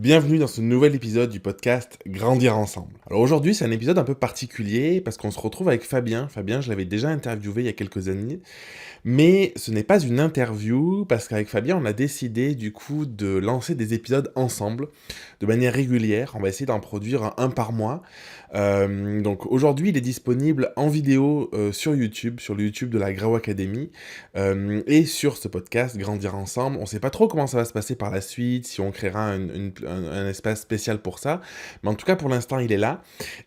Bienvenue dans ce nouvel épisode du podcast Grandir ensemble. Alors aujourd'hui, c'est un épisode un peu particulier parce qu'on se retrouve avec Fabien. Fabien, je l'avais déjà interviewé il y a quelques années, mais ce n'est pas une interview parce qu'avec Fabien, on a décidé du coup de lancer des épisodes ensemble de manière régulière. On va essayer d'en produire un par mois. Donc aujourd'hui, il est disponible en vidéo sur YouTube, sur le YouTube de la Grow Academy et sur ce podcast Grandir ensemble. On ne sait pas trop comment ça va se passer par la suite, si on créera un espace spécial pour ça, mais en tout cas pour l'instant, il est là.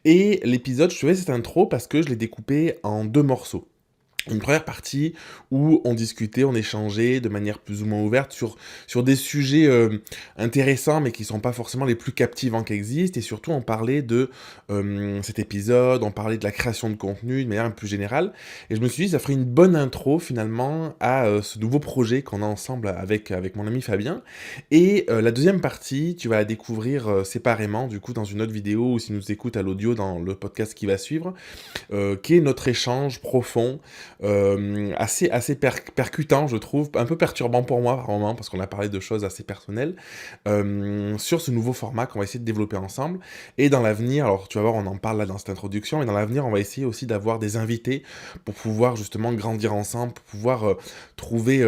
Et l'épisode, je te fais cette intro parce que je l'ai découpé en deux morceaux. Une première partie où on discutait, on échangeait de manière plus ou moins ouverte sur des sujets intéressants mais qui sont pas forcément les plus captivants qui existent, et surtout on parlait de cet épisode, on parlait de la création de contenu de manière un peu plus générale, et je me suis dit ça ferait une bonne intro finalement à ce nouveau projet qu'on a ensemble avec mon ami Fabien. Et la deuxième partie, tu vas la découvrir séparément du coup dans une autre vidéo, ou si nous écoutes à l'audio dans le podcast qui va suivre, qui est notre échange profond, assez percutant, je trouve, un peu perturbant pour moi par moment, parce qu'on a parlé de choses assez personnelles, sur ce nouveau format qu'on va essayer de développer ensemble. Et dans l'avenir, alors tu vas voir, on en parle là dans cette introduction, mais dans l'avenir, on va essayer aussi d'avoir des invités pour pouvoir justement grandir ensemble, pour pouvoir trouver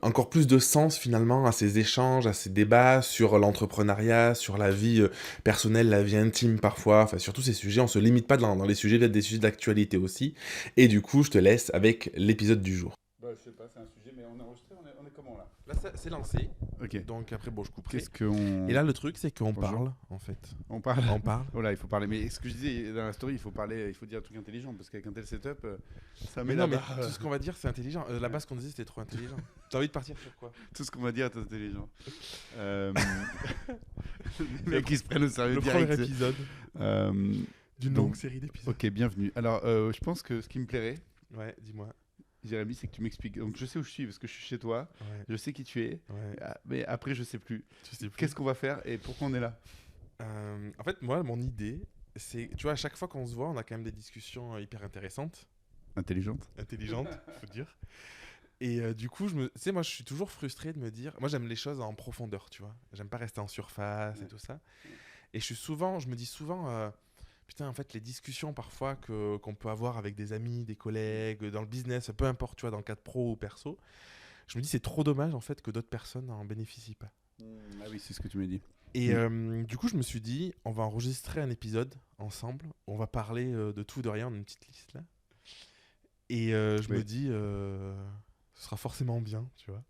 encore plus de sens finalement à ces échanges, à ces débats sur l'entrepreneuriat, sur la vie personnelle, la vie intime parfois, enfin sur tous ces sujets. On se limite pas dans les sujets, peut-être des sujets d'actualité aussi. Et du coup, je te laisse avec l'épisode du jour. Bah, je sais pas, c'est un sujet, mais on est enregistré, on est comment là? Là, c'est lancé. Ok. Donc après, bon, je couperai. Qu'est-ce qu'on. Et là, le truc, c'est qu'on Bonjour. parle, en fait. On parle. On parle. Voilà, il faut parler. Mais ce que je disais dans la story, il faut parler, il faut dire un truc intelligent, parce qu'avec un tel setup, ça met Mais la non, mais barre. tout ce qu'on va dire, c'est intelligent. La base qu'on disait, c'était trop intelligent. T'as envie de partir sur quoi? Tout ce qu'on va dire est intelligent. Les mecs qui se prennent au sérieux Le direct. premier épisode Euh, d'une donc, longue série d'épisodes. Ok, bienvenue. Alors, je pense que ce qui me plairait, Ouais, dis-moi. Jérémy, c'est que tu m'expliques. Donc, je sais où je suis, parce que je suis chez toi. Ouais, Je sais qui tu es. ouais. Mais après, je sais plus. Tu sais plus. Qu'est-ce qu'on va faire et pourquoi on est là? En fait, moi, mon idée, c'est... Tu vois, à chaque fois qu'on se voit, on a quand même des discussions hyper intéressantes, Intelligente. intelligentes, faut dire. Et du coup, tu sais, moi, je suis toujours frustré de me dire... Moi, j'aime les choses en profondeur, tu vois. J'aime pas rester en surface et tout ça. Et je me dis souvent... putain, en fait, les discussions parfois qu'on peut avoir avec des amis, des collègues, dans le business, peu importe, tu vois, dans le cadre pro ou perso, je me dis c'est trop dommage, en fait, que d'autres personnes n'en bénéficient pas. Ah oui, c'est ce que tu m'as dit. Et du coup, je me suis dit, on va enregistrer un épisode ensemble, on va parler de tout, de rien, on a une petite liste là. Et je me dis, ce sera forcément bien, tu vois.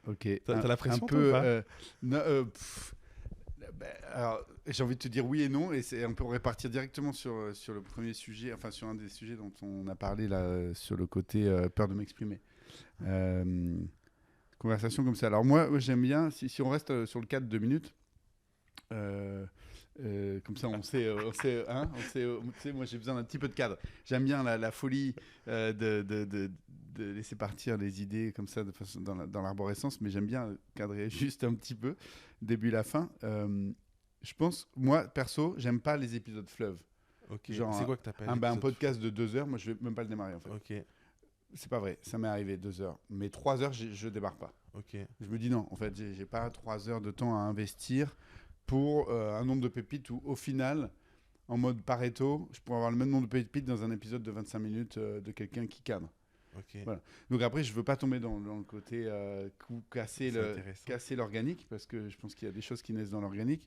Ok. T'as la pression, un toi, peu. ou pas Non, alors, j'ai envie de te dire oui et non, et on peut repartir directement sur le premier sujet, enfin sur un des sujets dont on a parlé là, sur le côté peur de m'exprimer. Conversation comme ça. Alors moi j'aime bien, si on reste sur le cadre de 2 minutes, comme ça tu sais, moi j'ai besoin d'un petit peu de cadre. J'aime bien la folie de laisser partir les idées comme ça de façon, dans l'arborescence, mais j'aime bien cadrer juste un petit peu, début la fin. Je pense, moi perso, j'aime pas les épisodes fleuves. Ok, Genre c'est quoi que t'appelles un podcast de 2 heures, moi je vais même pas le démarrer en fait. Ok, C'est pas vrai, ça m'est arrivé 2 heures, mais 3 heures je démarre pas. ok. Je me dis non, en fait j'ai pas 3 heures de temps à investir pour un nombre de pépites où au final, en mode Pareto, je pourrais avoir le même nombre de pépites dans un épisode de 25 minutes de quelqu'un qui cadre. Ok. Voilà. Donc après, je veux pas tomber dans le côté C'est intéressant. casser l'organique, parce que je pense qu'il y a des choses qui naissent dans l'organique.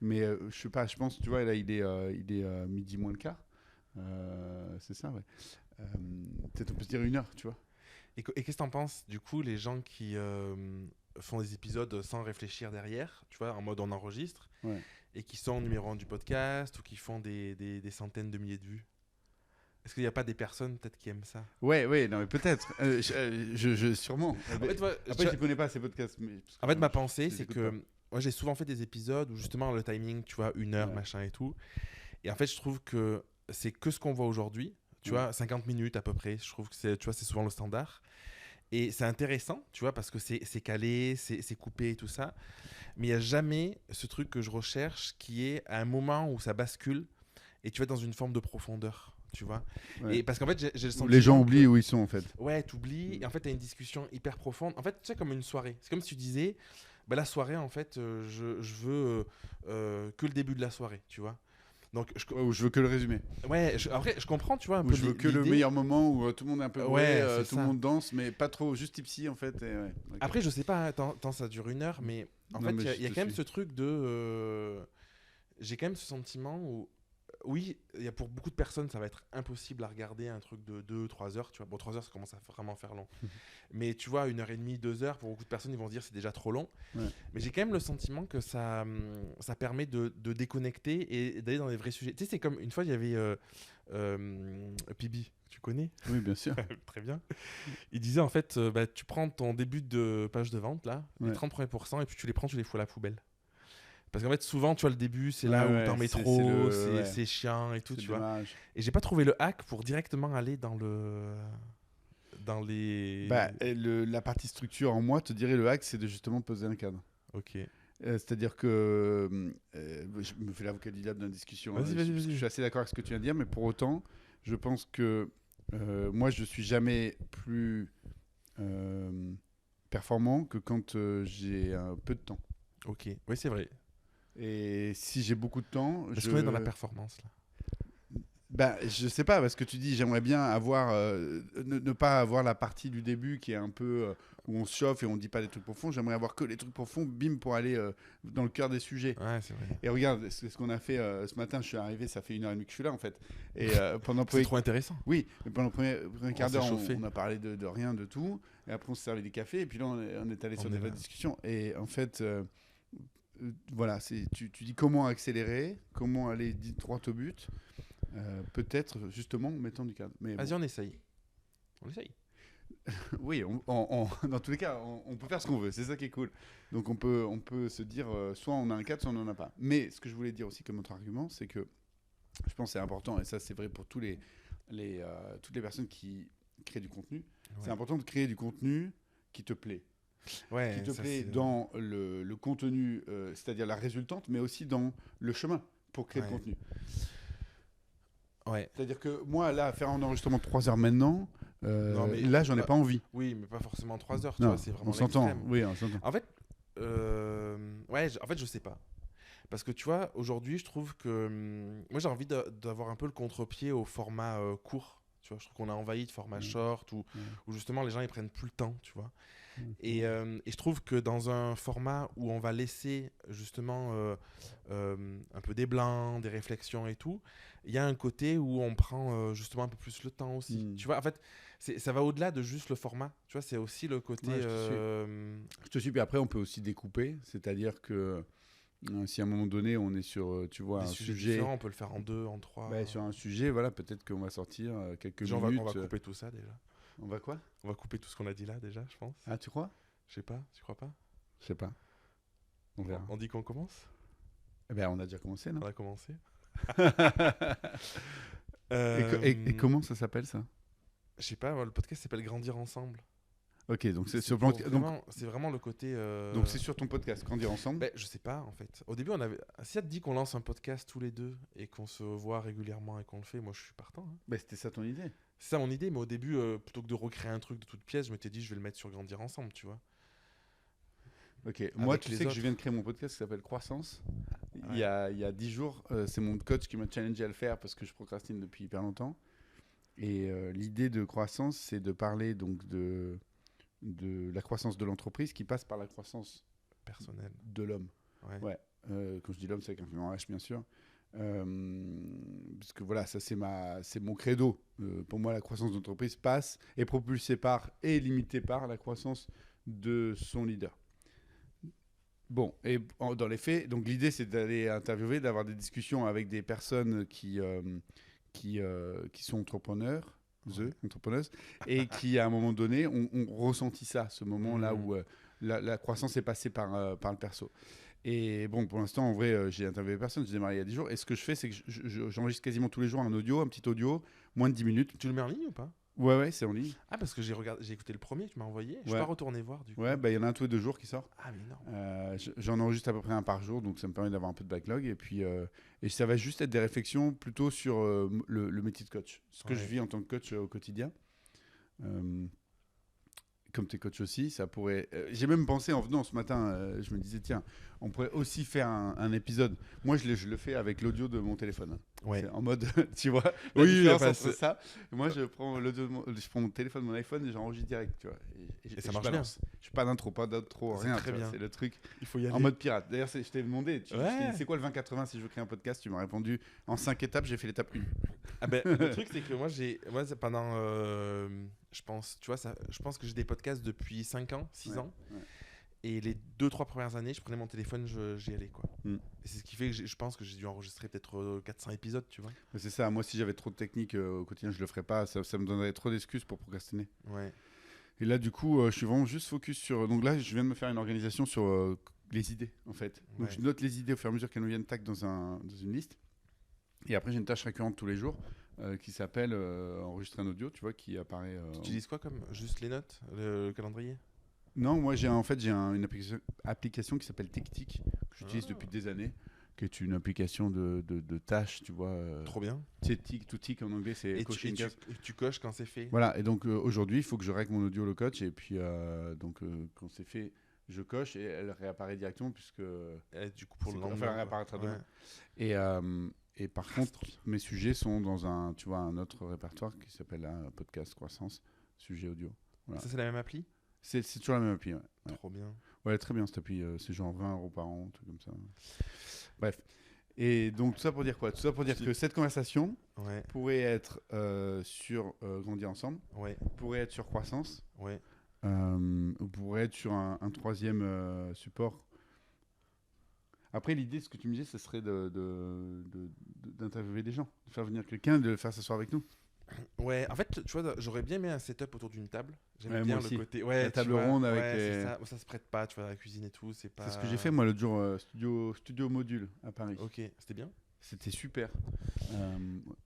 Mais je sais pas, je pense, tu vois, là il est midi moins le quart. C'est ça, ouais. Peut-être on peut se dire 1 heure, tu vois. Et qu'est-ce que t'en penses, du coup, les gens qui font des épisodes sans réfléchir derrière, tu vois, en mode on enregistre, Ouais. et qui sont numéro 1 du podcast, ou qui font des centaines de milliers de vues? Est-ce qu'il n'y a pas des personnes peut-être qui aiment ça? Ouais, non mais peut-être. Sûrement. En fait, moi, Après, je connais pas ces podcasts. Mais, en fait, ma pensée, je les c'est écoute que pas. moi, j'ai souvent fait des épisodes où justement le timing, tu vois, 1 heure, Ouais. machin et tout. Et en fait, je trouve que c'est que ce qu'on voit aujourd'hui, tu Ouais. vois, 50 minutes à peu près. Je trouve que tu vois, c'est souvent le standard. Et c'est intéressant, tu vois, parce que c'est calé, c'est coupé et tout ça. Mais il n'y a jamais ce truc que je recherche qui est à un moment où ça bascule et tu vas dans une forme de profondeur, tu vois. Ouais. Et parce qu'en fait, j'ai le Où sentiment les gens que- oublient où ils sont en fait. Ouais, t'oublies. Et en fait, t'as une discussion hyper profonde. En fait, tu sais, comme une soirée. C'est comme si tu disais, bah, la soirée, en fait, je veux que le début de la soirée, tu vois. Donc, Ouais, ou je veux que le résumé. ouais, après, je comprends, tu vois, un Ou peu je veux que le l'idée. meilleur moment où tout le monde est un peu bourré, Ouais, c'est tout le ça. monde danse, mais pas trop, juste tipsy en fait. Et ouais, d'accord. Après, je sais pas, hein, tant ça dure 1 heure, mais en Non, fait, mais il je y a te quand même suis. ce truc de. J'ai quand même ce sentiment où. Oui, il y a pour beaucoup de personnes, ça va être impossible à regarder un truc de 2-3 heures, tu vois. Bon, 3 heures, ça commence à vraiment faire long. Mais tu vois, 1 heure et demie, 2 heures, pour beaucoup de personnes, ils vont se dire c'est déjà trop long. Ouais. Mais j'ai quand même le sentiment que ça permet de déconnecter et d'aller dans les vrais sujets. Tu sais, c'est comme une fois, il y avait Pibi, tu connais? Oui, bien sûr. Très bien. Il disait en fait, bah, tu prends ton début de page de vente, là, les Ouais. 30 premiers pourcents, et puis tu les prends, tu les fous à la poubelle. Parce qu'en fait, souvent, tu vois, le début, c'est Ouais, là où ouais, t'en mets c'est trop, le, ouais, c'est chiant et tout, c'est le tu vois. démarrage. Et j'ai pas trouvé le hack pour directement aller dans les. Bah, et la partie structure en moi te dirait le hack, c'est de justement poser un cadre. Ok. C'est-à-dire que je me fais l'avocat du diable dans la discussion, Vas-y, vas-y, parce que je vas-y. suis assez d'accord avec ce que tu viens de dire, mais pour autant, je pense que moi, je suis jamais plus euh, performant que quand j'ai un peu de temps. Ok. Oui, c'est vrai. Et si j'ai beaucoup de temps, Parce qu'on est dans la performance, là. ben, je sais pas, parce que tu dis, j'aimerais bien avoir, ne pas avoir la partie du début qui est un peu où on se chauffe et on dit pas des trucs profonds. J'aimerais avoir que les trucs profonds, bim, pour aller dans le cœur des sujets. Ouais, c'est vrai. Et regarde, ce qu'on a fait ce matin, je suis arrivé, ça fait 1 heure et demie que je suis là en fait. Et pendant le C'est premier... trop intéressant. Oui, mais pendant le premier quart s'est d'heure, chauffé. on a parlé de rien, de tout. Et après, on s'est servi des cafés. Et puis là, on est allé sur On des est vraies là. discussions. Et en fait, voilà, tu dis comment accélérer, comment aller droit au but. Peut-être justement en mettant du cadre. Mais Vas-y, bon. on essaye. On essaye. Oui, dans tous les cas, on peut faire ce qu'on veut. C'est ça qui est cool. Donc on peut se dire soit on a un cadre, soit on n'en a pas. Mais ce que je voulais dire aussi comme autre argument, c'est que je pense que c'est important, et ça c'est vrai pour toutes les personnes qui créent du contenu, c'est Ouais. important de créer du contenu qui te plaît. Ouais, Qui te ça, plaît c'est- dans le contenu, c'est-à-dire la résultante, mais aussi dans le chemin pour créer le Ouais. contenu. Ouais. C'est-à-dire que moi, là, faire un enregistrement de 3 heures maintenant, Non, mais. là, j'en ai pas envie. Oui, mais pas forcément 3 heures, tu Non, vois, c'est on vraiment s'entend. l'extrême. Oui, on s'entend. En fait, ouais, en fait, je sais pas. Parce que tu vois, aujourd'hui, je trouve que. Moi, j'ai envie d'avoir un peu le contre-pied au format court. Tu vois, je trouve qu'on a envahi de format Ouais. short Ouais. où justement les gens ils prennent plus le temps, tu vois. Mhm. Et je trouve que dans un format où on va laisser justement un peu des blancs, des réflexions et tout, il y a un côté où on prend justement un peu plus le temps aussi. Mm. Tu vois, en fait, ça va au-delà de juste le format. Tu vois, c'est aussi le côté. Ouais, je te suis. Je te suis, puis après, on peut aussi découper. C'est-à-dire que si à un moment donné, on est sur, tu vois, des un sujets sujet, différents, on peut le faire en 2, en 3. bah, sur un sujet, voilà, peut-être qu'on va sortir quelques Déjà, minutes. on va couper tout ça déjà. On va quoi? On va couper tout ce qu'on a dit là déjà, je pense. Ah, tu crois? Je sais pas, tu crois pas? Je sais pas. On verra. On dit qu'on commence? Eh ben, on a déjà commencé, non? On a commencé. Et comment ça s'appelle ça? Je sais pas, le podcast s'appelle Grandir ensemble. Ok, donc c'est C'est sur pour donc c'est vraiment le côté. c'est sur ton podcast, Grandir ensemble. Ben, je sais pas en fait. Au début, on avait. Si ça te dit qu'on lance un podcast tous les deux et qu'on se voit régulièrement et qu'on le fait, moi je suis partant. Hein. Bah, c'était ça ton idée. C'est ça mon idée, mais au début, plutôt que de recréer un truc de toute pièce, je m'étais dit je vais le mettre sur Grandir ensemble, tu vois. Ok, moi Avec tu les sais que autres. je viens de créer mon podcast qui s'appelle Croissance. Ouais. Il y a 10 jours, c'est mon coach qui m'a challengé à le faire parce que je procrastine depuis hyper longtemps. Et l'idée de Croissance, c'est de parler donc de la croissance de l'entreprise qui passe par la croissance Personnel. de l'homme. Ouais. Ouais. Quand je dis l'homme, c'est avec un grand H, bien sûr. Parce que voilà, ça c'est mon credo. Pour moi, la croissance d'entreprise passe, est propulsée par et limitée par la croissance de son leader. Bon, et dans les faits, donc l'idée c'est d'aller interviewer, d'avoir des discussions avec des personnes qui sont entrepreneurs, entrepreneuses, et qui à un moment donné ont ressenti ça, ce moment-là où la croissance est passée par le perso. Et bon, pour l'instant, en vrai, j'ai interviewé personne, j'ai démarré il y a 10 jours, et ce que je fais, c'est que j'enregistre quasiment tous les jours un petit audio, moins de 10 minutes. Tu le mets en ligne ou pas? Ouais, c'est en ligne. Ah, parce que j'ai écouté le premier que tu m'as envoyé. Je suis Ouais. pas retourné voir du coup. Ouais, bah il y en a un tous les 2 jours qui sort. Ah, mais énorme. J'en enregistre à peu près un par jour, donc ça me permet d'avoir un peu de backlog. Et puis, et ça va juste être des réflexions plutôt sur le métier de coach, ce que Ouais. je vis en tant que coach au quotidien. comme tu es coach aussi, ça pourrait. J'ai même pensé en venant ce matin, je me disais, tiens, on pourrait aussi faire un épisode. Moi, je le fais avec l'audio de mon téléphone, hein. Ouais. C'est en mode, tu vois, la Oui, différence enfin, entre ça. Moi, je prends mon téléphone, mon iPhone et j'enregistre direct, tu vois. Et ça je marche balance. Je suis pas d'intro, pas d'outro, C'est rien. très tu vois, bien. c'est le truc il faut y aller. en mode pirate. D'ailleurs, je t'ai demandé, je t'ai Ouais. dit, c'est quoi le 20-80 si je veux créer un podcast? Tu m'as répondu en 5 étapes, j'ai fait l'étape 1. Ah ben, le truc, c'est que moi, c'est pendant, je pense, tu vois, je pense que j'ai des podcasts depuis 5 ans, 6 ans. Ouais. Et les 2-3 premières années, je prenais mon téléphone, j'y allais, quoi. Mm. Et c'est ce qui fait que je pense que j'ai dû enregistrer peut-être 400 épisodes, tu vois. Mais c'est ça, moi, si j'avais trop de techniques au quotidien, je le ferais pas. Ça me donnerait trop d'excuses pour procrastiner. Ouais. Et là, du coup, je suis vraiment juste focus sur. Donc là, je viens de me faire une organisation sur les idées, en fait. Donc Ouais. je note les idées au fur et à mesure qu'elles me viennent, tac, dans une liste. Et après, j'ai une tâche récurrente tous les jours qui s'appelle enregistrer un audio, tu vois, qui apparaît. Tu utilises quoi comme juste les notes, le calendrier? Non, moi, j'ai une application qui s'appelle TickTick, que j'utilise depuis des années, qui est une application de tâches, tu vois. Trop bien. Tu sais, tick to tick en anglais, c'est Et cocher une case. tu coches quand c'est fait. Voilà, et donc aujourd'hui, il faut que je règle mon audio le coach, et puis quand c'est fait, je coche et elle réapparaît directement, puisque. Et du coup, pour le Enfin, lendemain. elle réapparaîtra Ouais. demain. Et par contre, mes sujets sont dans un autre répertoire qui s'appelle Podcast Croissance, sujet audio. Voilà. Ça, c'est la même appli? C'est toujours la même appli, ouais. Ouais. Trop bien. Ouais, très bien cette appli, c'est genre 20 € par an, un truc comme ça. Bref. Et donc tout ça pour dire quoi? Tout ça pour dire que cette conversation Ouais, pourrait être sur Grandir Ensemble, ouais, pourrait être sur Croissance, ouais. ou pourrait être sur un troisième support. Après, l'idée, ce que tu me disais, ce serait d'interviewer des gens, de faire venir quelqu'un, de le faire s'asseoir avec nous. Ouais, en fait, tu vois, j'aurais bien aimé un setup autour d'une table. J'aime Ouais, bien moi le aussi. côté. Ouais, La tu table vois, ronde avec ouais, les- c'est ça. Ça se prête pas, tu vois, la cuisine et tout. C'est pas. C'est ce que j'ai fait moi l'autre jour, studio module à Paris. Ok, c'était bien. C'était super.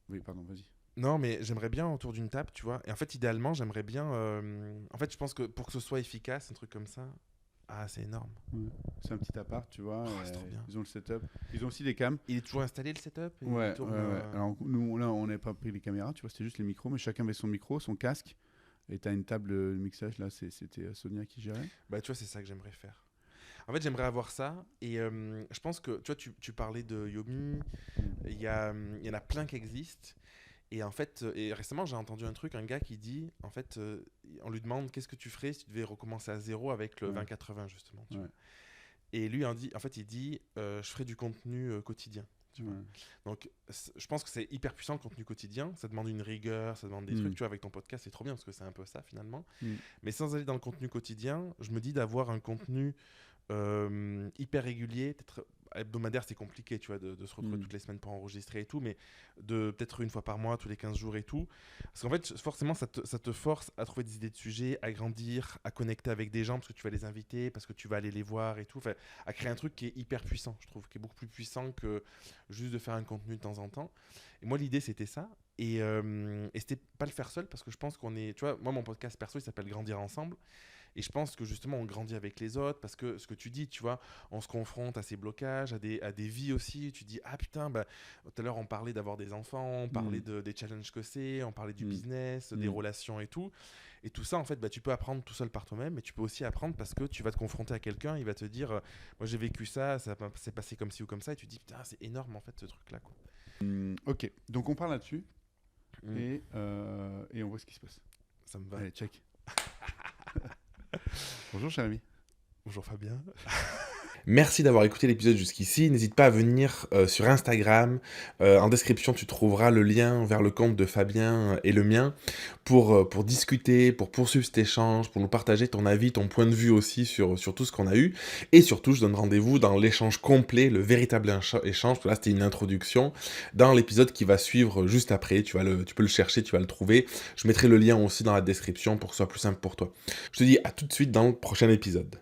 Oui, pardon, vas-y. Non, mais j'aimerais bien autour d'une table, tu vois. Et en fait, idéalement, j'aimerais bien. En fait, je pense que pour que ce soit efficace, un truc comme ça, c'est énorme. Ouais. C'est un petit appart, tu vois. C'est trop bien. Ils ont le setup. Ils ont aussi des cams. Il est toujours installé le setup et Ouais, il tourne, ouais, ouais. Alors nous, là, on n'avait pas pris les caméras, tu vois, c'était juste les micros, mais chacun avait son micro, son casque. Et tu as une table de mixage, là, c'était Sonia qui gérait. Bah, tu vois, c'est ça que j'aimerais faire. En fait, j'aimerais avoir ça. Et je pense que, tu vois, tu parlais de Yomi. Il y en a plein qui existent. Et en fait, et récemment, j'ai entendu un truc, un gars qui dit, en fait, on lui demande qu'est-ce que tu ferais si tu devais recommencer à zéro avec le Ouais. 20-80, justement. Tu Ouais. vois. Et lui, il dit, je ferai du contenu quotidien. Tu vois. Ouais. Donc, je pense que c'est hyper puissant le contenu quotidien. Ça demande une rigueur, ça demande des trucs. Tu vois, avec ton podcast, c'est trop bien parce que c'est un peu ça finalement. Mais sans aller dans le contenu quotidien, je me dis d'avoir un contenu hyper régulier, peut-être hebdomadaire, c'est compliqué, tu vois, de se retrouver toutes les semaines pour enregistrer et tout, mais de peut-être une fois par mois, tous les 15 jours et tout. Parce qu'en fait, forcément, ça te force à trouver des idées de sujets, à grandir, à connecter avec des gens parce que tu vas les inviter, parce que tu vas aller les voir et tout. Enfin, à créer un truc qui est hyper puissant, je trouve, qui est beaucoup plus puissant que juste de faire un contenu de temps en temps. Et moi, l'idée, c'était ça. Et c'était pas le faire seul parce que je pense qu'on est. Tu vois, moi, mon podcast perso, il s'appelle Grandir Ensemble. Et je pense que justement, on grandit avec les autres parce que ce que tu dis, tu vois, on se confronte à ces blocages, à des vies aussi. Tu dis, ah putain, bah, tout à l'heure, on parlait d'avoir des enfants, on parlait des challenges que c'est, on parlait du business, des relations et tout. Et tout ça, en fait, bah, tu peux apprendre tout seul par toi-même, mais tu peux aussi apprendre parce que tu vas te confronter à quelqu'un, il va te dire, moi j'ai vécu ça, ça s'est passé comme ci ou comme ça, et tu te dis, putain, c'est énorme en fait ce truc-là, quoi. Ok, donc on parle là-dessus et on voit ce qui se passe. Ça me va. Allez, check. Bonjour, cher ami. Bonjour Fabien. Merci d'avoir écouté l'épisode jusqu'ici. N'hésite pas à venir sur Instagram. En description, tu trouveras le lien vers le compte de Fabien et le mien pour discuter, pour poursuivre cet échange, pour nous partager ton avis, ton point de vue aussi sur tout ce qu'on a eu. Et surtout, je donne rendez-vous dans l'échange complet, le véritable échange. Là, c'était une introduction. Dans l'épisode qui va suivre juste après, tu peux le chercher, tu vas le trouver. Je mettrai le lien aussi dans la description pour que ce soit plus simple pour toi. Je te dis à tout de suite dans le prochain épisode.